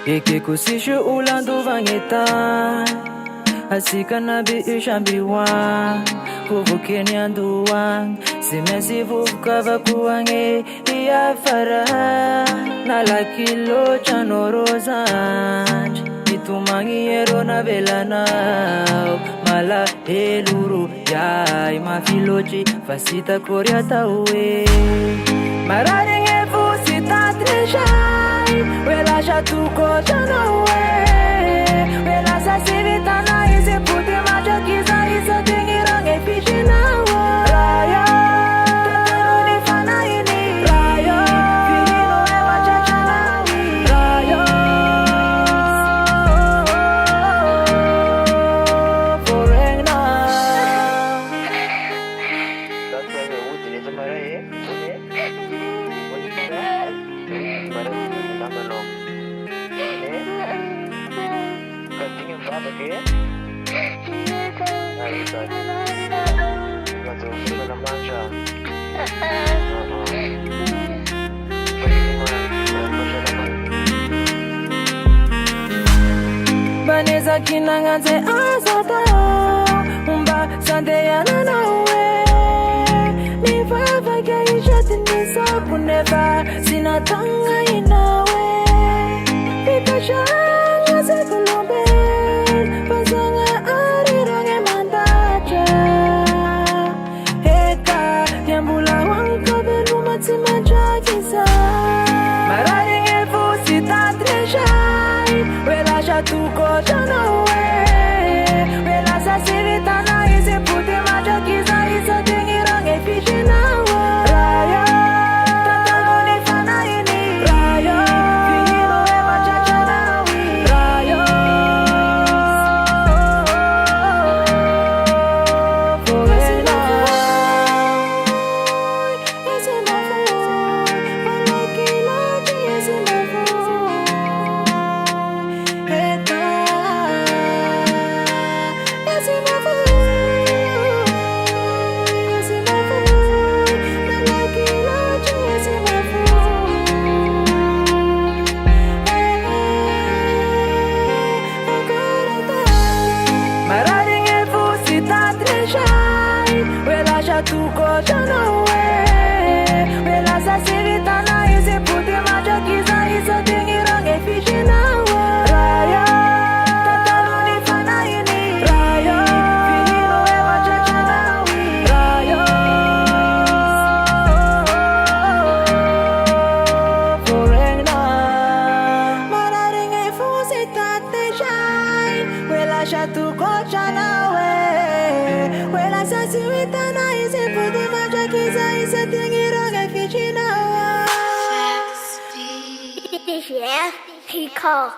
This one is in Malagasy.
Eke kusishu ulandu vangeta Asika nabi ushambiwa Kuvukeni anduwang Simesi vukava kuwange Iya fara Nala kilo chanorozanj Itumangi ero na velanao Mala eluru Yai mafilochi Fasita korea tawe Mararinge fusita treshai Wela shatuko chanawe Wela sasivita na ise puti macha kiza isa tingirange fishinawa Raya Tatano ni fana ini Raya Fihino ewa chachanawi Raya Forengna That's why we're wooden is a marae. What is that? Marae, number long. Continue back again. Ahí está. La segunda la mancha. Baneza kinanganze azata Umba sande yana nawe Nifava kya ishati nisa kuneva Sinatanga inawe Pikasha jase kulombe Pasanga arirange mandacha Heka Yambula wanka belu matima jakisa Mararinge fusi tatreshai Wela shatuko chanawe Wela sasivita na ise puti macha kiza isa tingirange fishinawa Raya Tatano ni fana ini Raya Fihino ewa chachanawi Raya Forena Yese mafu Palaki laji yese mafu Heta Yese mafu Yese mafu Palaki laji yese mafu Mararinge fusi tatreshai Wela shatuko chanawe Wela sasivita na ise puti macha kiza isa tingirange fishinawa Raya Tatano ni fana ini Raya Fihino ewa chachanawi Raya Forengna Mararinge fusi tatreshai Wela shatuko chanawe Wela sasivita na ise puti macha kiza isa tingirange fishinawa Yeah, he called.